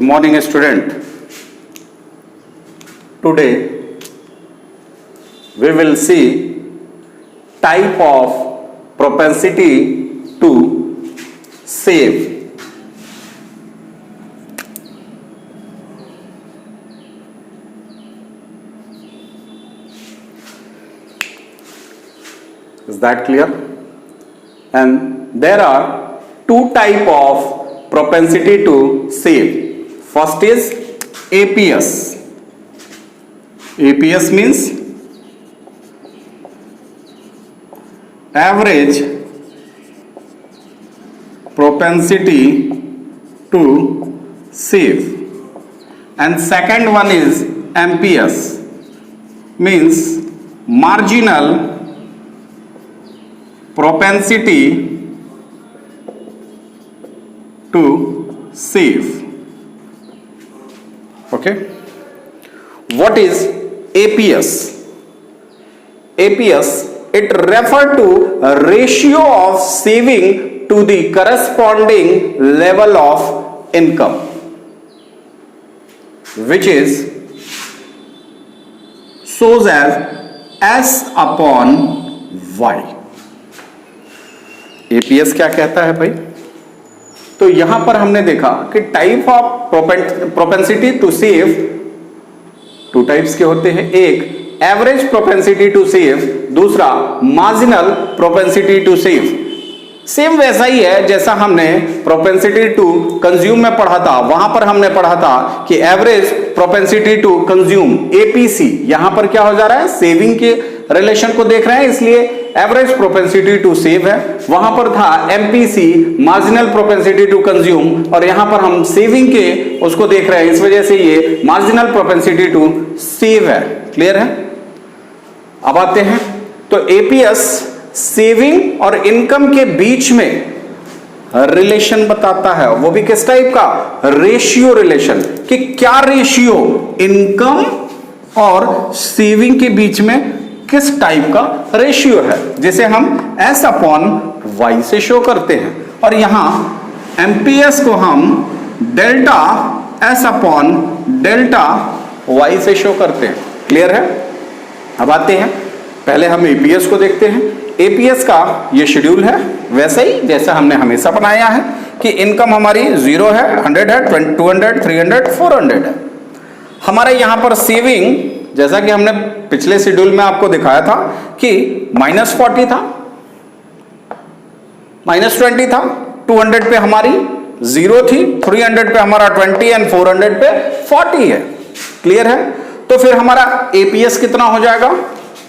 Good morning, student. Today we will see type of propensity to save. Is that clear? And there are two type of propensity to save. First is APS. APS means average propensity to save, and second one is MPS, means marginal propensity to save. Okay, what is APS? APS, it refer to a ratio of saving to the corresponding level of income, which is shows as S upon Y. APS क्या कहता है भाई? तो यहां पर हमने देखा कि type of propensity to save two types के होते हैं, एक एवरेज प्रोपेंसिटी टू सेव, दूसरा marginal propensity to save. Same वैसा ही है जैसा हमने प्रोपेंसिटी टू कंज्यूम में पढ़ा था। वहां पर हमने पढ़ा था कि average propensity to consume APC, यहां पर क्या हो जा रहा है, सेविंग के रिलेशन को देख रहे हैं, इसलिए एवरेज प्रोपेंसिटी टू सेव है। वहां पर था MPC, marginal propensity to consume, और यहां पर हम सेविंग के उसको देख रहे हैं, इस वजह से ये मार्जिनल प्रोपेंसिटी टू सेव है। क्लियर है? अब आते हैं तो एपीएस सेविंग और इनकम के बीच में रिलेशन बताता है, वो भी किस टाइप का, रेशियो रिलेशन, कि क्या रेशियो इनकम और सेविंग के बीच में किस टाइप का रेशियो है, जिसे हम S अपॉन Y से शो करते हैं। और यहां एमपीएस को हम delta S upon delta Y से शो करते हैं। क्लियर है? अब आते हैं, पहले हम एपीएस को देखते हैं। एपीएस का ये शेड्यूल है वैसा ही जैसा हमने हमेशा बनाया है कि इनकम हमारी 0 है, 100 है, 200, 300, 400 है। हमारे यहां पर सेविंग, जैसा कि हमने पिछले शेड्यूल में आपको दिखाया था कि -40 था, -20 था, 200 पे हमारी 0 थी, 300 पे हमारा 20 एंड 400 पे 40 है। क्लियर है? तो फिर हमारा एपीएस कितना हो जाएगा?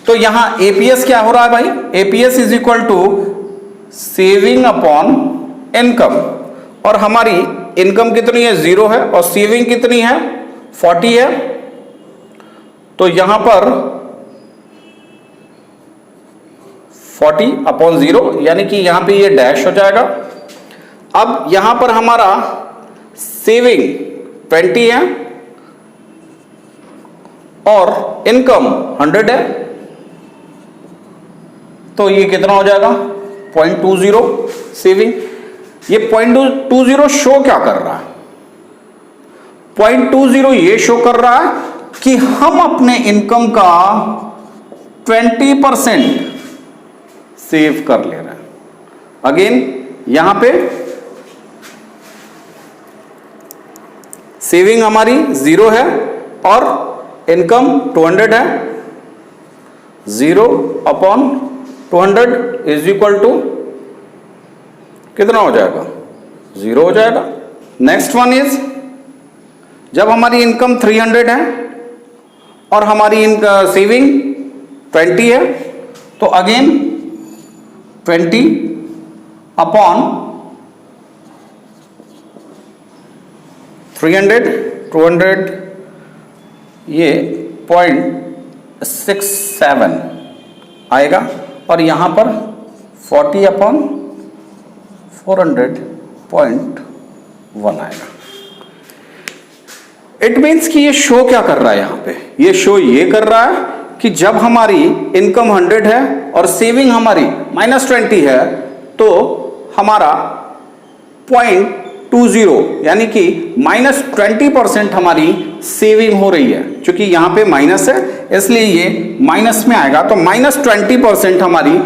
तो यहां एपीएस क्या हो रहा है भाई? APS is equal to saving upon income, और हमारी इनकम कितनी है, 0 है, और सेविंग कितनी है, 40 है। तो यहां पर 40 अपॉन 0, यानी कि यहां पे ये डैश हो जाएगा। अब यहां पर हमारा सेविंग 20 है और इनकम 100 है, तो ये कितना हो जाएगा, 0.20 सेविंग। ये 0.20 शो क्या कर रहा है? 0.20 ये शो कर रहा है कि हम अपने इनकम का 20% सेव कर ले रहे हैं। अगेन यहां पे सेविंग हमारी 0 है और इनकम 200 है। 0 अपॉन 200 इज इक्वल टू कितना हो जाएगा, 0 हो जाएगा। नेक्स्ट वन इज, जब हमारी इनकम 300 है और हमारी सेविंग 20 है, तो अगेन 20 अपॉन 300, 200, ये 0.67 आएगा, और यहां पर 40 अपॉन 400 0.1 आएगा। इट मीन्स कि ये शो क्या कर रहा है यहां पे, ये शो ये कर रहा है कि जब हमारी इनकम 100 है और सेविंग हमारी -20 है, तो हमारा 20 यानी कि -20% हमारी सेविंग हो रही है। क्योंकि यहां पे माइनस है इसलिए ये माइनस में आएगा, तो -20% हमारी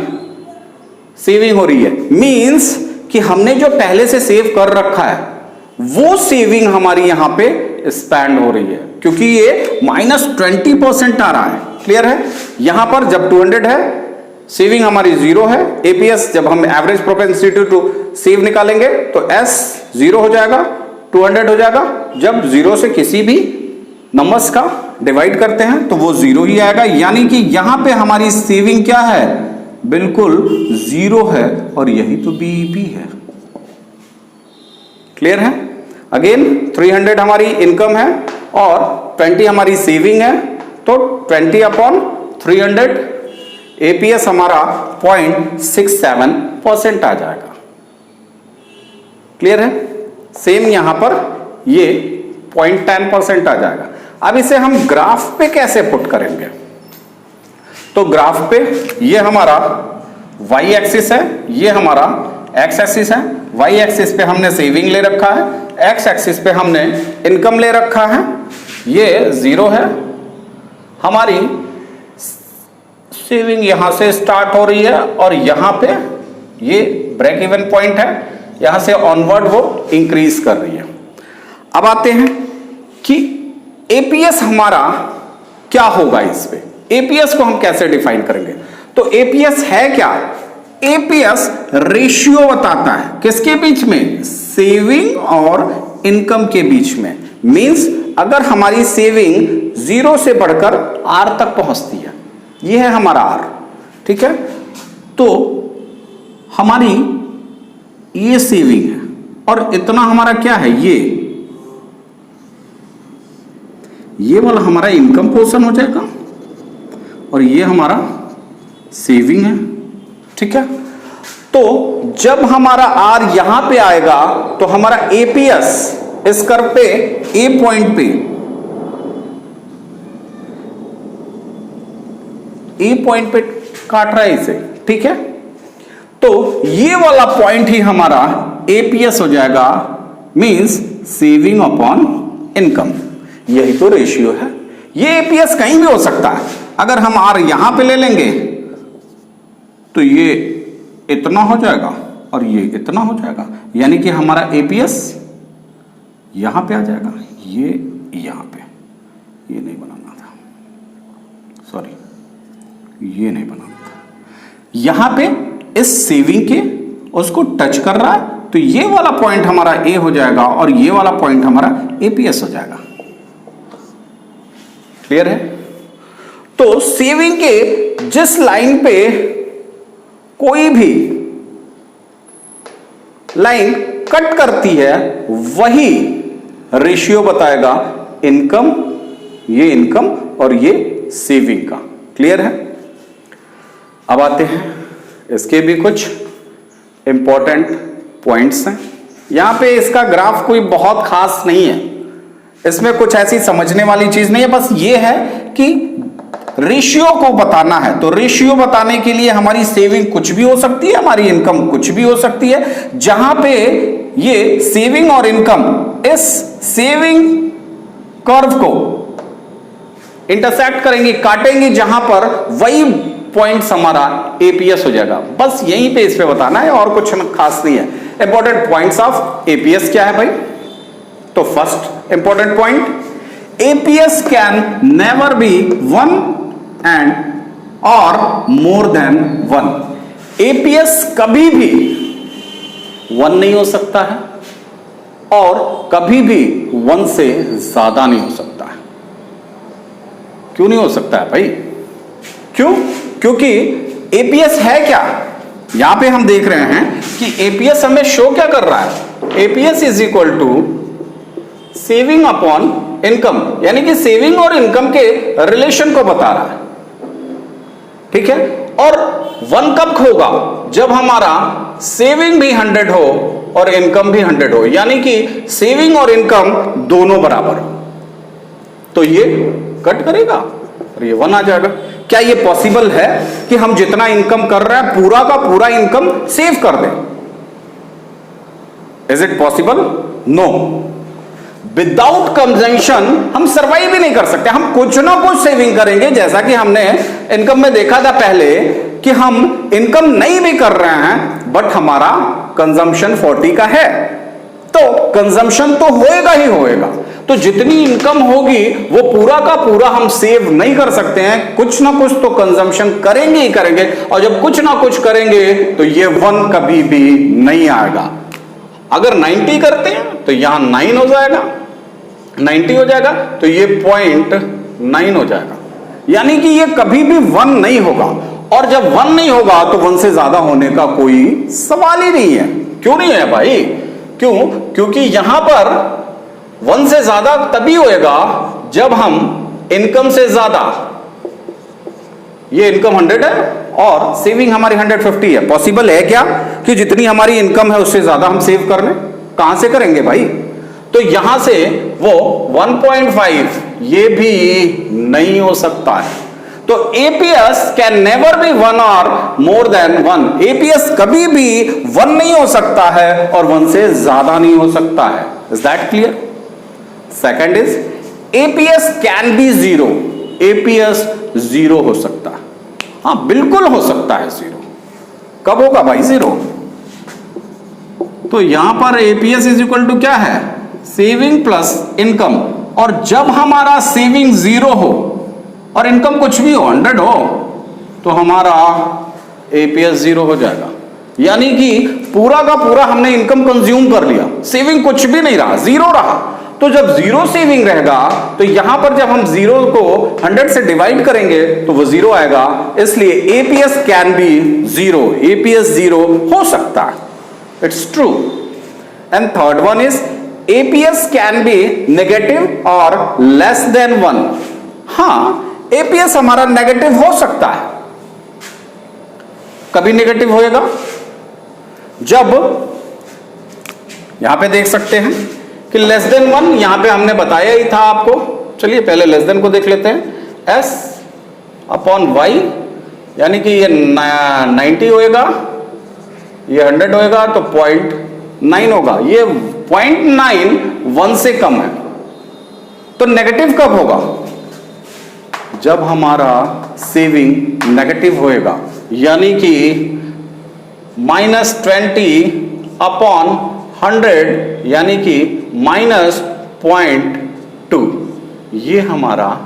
सेविंग हो रही है। मींस कि हमने जो पहले से सेव कर रखा है वो सेविंग हमारी यहां पे स्पेंड हो रही है, क्योंकि ये -20% आ रहा है। क्लियर है? यहां पर जब 200 है सेविंग हमारी 0 है। एपीएस जब हम एवरेज प्रोपेंसिटी टू सेव निकालेंगे तो एस 0 हो जाएगा, 200 हो जाएगा। जब 0 से किसी भी नंबर्स का डिवाइड करते हैं तो वो 0 ही आएगा, यानी कि यहां पे हमारी सेविंग क्या है, बिल्कुल 0 है, और यही तो बीईपी है। क्लियर है? अगेन 300 हमारी इनकम है और 20 हमारी सेविंग है, तो 20/300 एपीएस हमारा 0.67% आ जाएगा। क्लियर है? सेम यहां पर ये 0.10% आ जाएगा। अब इसे हम ग्राफ पे कैसे पुट करेंगे? तो ग्राफ पे ये हमारा y एक्सिस है, ये हमारा x एक्सिस है। y एक्सिस पे हमने सेविंग ले रखा है, x एक्सिस पे हमने इनकम ले रखा है। ये 0 है, हमारी सेविंग यहां से स्टार्ट हो रही है और यहां पे ये ब्रेक इवन पॉइंट है, यहां से ऑनवर्ड वो इंक्रीज कर रही है। अब आते हैं कि एपीएस हमारा क्या होगा। इस पे एपीएस को हम कैसे डिफाइन करेंगे? तो एपीएस है क्या? एपीएस रेशियो बताता है किसके बीच में, सेविंग और इनकम के बीच में। मींस अगर हमारी सेविंग 0 से बढ़कर R तक पहुंचती है, ये है हमारा R, ठीक है, तो हमारी ये सेविंग है और इतना हमारा क्या है, ये वाला हमारा इनकम पोर्शन हो जाएगा और ये हमारा सेविंग है। ठीक है, तो जब हमारा R यहां पे आएगा तो हमारा एपीएस इस कर्व पे ए पॉइंट पे, ए पॉइंट पे काट रहा है इसे, ठीक है, तो ये वाला पॉइंट ही हमारा एपीएस हो जाएगा, मींस सेविंग अपॉन इनकम। यही तो रेशियो है। ये एपीएस कहीं भी हो सकता है। अगर हम आर यहां पे ले लेंगे तो ये इतना हो जाएगा और ये इतना हो जाएगा, यानी कि हमारा एपीएस यहां पे आ जाएगा, ये यहां पे, ये नहीं बनाना था, सॉरी, ये नहीं बनाना था, यहां पे इस सेविंग के उसको टच कर रहा है, तो ये वाला पॉइंट हमारा ए हो जाएगा और ये वाला पॉइंट हमारा एपीएस हो जाएगा। क्लियर है? तो सेविंग के जिस लाइन पे कोई भी लाइन कट करती है वही रेशियो बताएगा इनकम, ये इनकम और ये सेविंग का। क्लियर है? अब आते हैं, इसके भी कुछ इंपॉर्टेंट पॉइंट्स हैं। यहां पे इसका ग्राफ कोई बहुत खास नहीं है, इसमें कुछ ऐसी समझने वाली चीज नहीं है, बस ये है कि रेशियो को बताना है। तो रेशियो बताने के लिए हमारी सेविंग कुछ भी हो सकती है, हमारी इनकम कुछ भी हो सकती है। जहां पे ये सेविंग और इनकम इस सेविंग कर्व को इंटरसेक्ट करेंगे, काटेंगे, जहां पर वही पॉइंट्स हमारा एपीएस हो जाएगा। बस यहीं पे इस पे बताना है और कुछ खास नहीं है। इंपॉर्टेंट पॉइंट्स ऑफ एपीएस क्या है भाई? तो first important point, APS can never be 1 and और मोर देन 1। एपीएस कभी भी 1 नहीं हो सकता है और कभी भी 1 से ज्यादा नहीं हो सकता है। क्यों नहीं हो सकता है भाई? क्यों? क्योंकि एपीएस है क्या? यहां पे हम देख रहे हैं कि एपीएस हमें शो क्या कर रहा है, APS is equal to saving upon income, यानी कि सेविंग और इनकम के रिलेशन को बता रहा है। ठीक है, और 1 कब होगा? जब हमारा सेविंग भी 100 हो और इनकम भी 100 हो, यानी कि सेविंग और इनकम दोनों बराबर हो, तो ये कट करेगा और ये 1 आ जाएगा। क्या ये पॉसिबल है कि हम जितना इनकम कर रहे हैं पूरा का पूरा इनकम सेव कर दें? Is it possible? No, without consumption हम सर्वाइव ही नहीं कर सकते। हम कुछ ना कुछ सेविंग करेंगे, जैसा कि हमने इनकम में देखा था पहले कि हम इनकम नहीं भी कर रहे हैं बट हमारा कंजम्पशन 40 का है, तो कंजम्पशन तो होएगा ही होएगा। तो जितनी इनकम होगी वो पूरा का पूरा हम सेव नहीं कर सकते हैं, कुछ ना कुछ तो कंजम्पशन करेंगे ही करेंगे, और जब कुछ ना कुछ करेंगे तो ये 1 कभी भी नहीं आएगा। अगर 90 करते हैं तो यहां 9 हो जाएगा, 90 हो जाएगा तो ये 0.9 हो जाएगा, यानी कि ये कभी भी 1 नहीं होगा। और जब 1 नहीं होगा तो 1 से ज्यादा होने का कोई सवाल ही नहीं है। क्यों नहीं है भाई? क्यों? क्योंकि यहां पर 1 से ज्यादा तभी होएगा जब हम इनकम से ज्यादा, ये इनकम 100 है और सेविंग हमारी 150 है। पॉसिबल है क्या कि जितनी हमारी इनकम है उससे ज्यादा हम सेव कर लें? कहां से करेंगे भाई? तो यहां से वो 1.5 ये भी नहीं हो सकता है। तो एपीएस कैन नेवर बी 1 और मोर देन 1। एपीएस कभी भी 1 नहीं हो सकता है और 1 से ज्यादा नहीं हो सकता है। Is that clear? Second is APS can be 0। APS 0 हो सकता है, हाँ बिल्कुल हो सकता है 0। कब होगा भाई 0? तो यहां पर एपीएस इज इक्वल टू क्या है? Saving plus income. और जब हमारा सेविंग 0 हो और इनकम कुछ भी हो, 100 हो, तो हमारा एपीएस 0 हो जाएगा। यानी कि पूरा का पूरा हमने इनकम कंज्यूम कर लिया, सेविंग कुछ भी नहीं रहा, 0 रहा। तो जब 0 सेविंग रहेगा तो यहां पर जब हम 0 को 100 से डिवाइड करेंगे तो वो 0 आएगा। इसलिए एपीएस कैन बी 0। एपीएस 0 हो सकता है, it's true. And third one is APS can be negative और लेस देन 1। हाँ, एपीएस हमारा नेगेटिव हो सकता है। कभी नेगेटिव होएगा जब, यहां पे देख सकते हैं कि लेस देन 1, यहां पे हमने बताया ही था आपको। चलिए पहले लेस देन को देख लेते हैं। s अपॉन वाई, यानी कि ये 90 होएगा, ये 100 होएगा तो 0.9 होगा। ये 0.9 1 से कम है। तो नेगेटिव कब होगा? जब हमारा सेविंग नेगेटिव होएगा, यानी कि -20 अपॉन 100, यानी कि -0.2। ये हमारा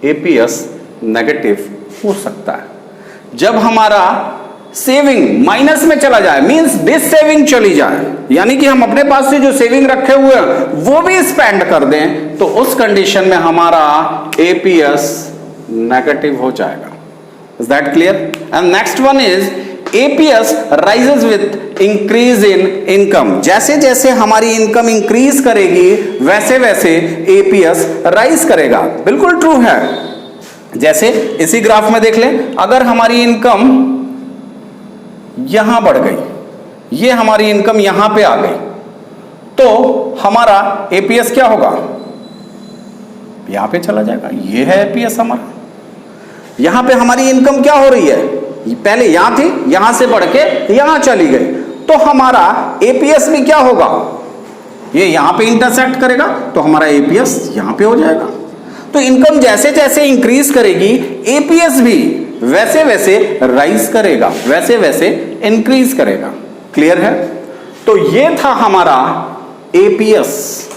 एपीएस नेगेटिव हो सकता है। जब हमारा सेविंग माइनस में चला जाए, मींस डिस सेविंग चली जाए, यानी कि हम अपने पास से जो सेविंग रखे हुए हैं वो भी स्पेंड कर दें, तो उस कंडीशन में हमारा एपीएस नेगेटिव हो जाएगा। Is that clear? And next one is APS rises with increase in income. जैसे जैसे हमारी इनकम इंक्रीज करेगी वैसे वैसे एपीएस राइज करेगा। बिल्कुल ट्रू है। जैसे इसी ग्राफ में देख लें, अगर हमारी इनकम यहां बढ़ गई, ये हमारी इनकम यहां पे आ गई, तो हमारा एपीएस क्या होगा? यहां पे चला जाएगा। ये है एपीएस हमारा। यहां पे हमारी इनकम क्या हो रही है? पहले यहां थी, यहां से बढ़ के यहां चली गई, तो हमारा एपीएस भी क्या होगा? ये यहां पे इंटरसेक्ट करेगा तो हमारा एपीएस यहां पे हो जाएगा। तो इनकम जैसे जैसे इंक्रीज करेगी एपीएस भी वैसे वैसे राइज करेगा, वैसे वैसे इंक्रीज करेगा। क्लियर है? तो ये था हमारा एपीएस।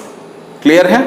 क्लियर है?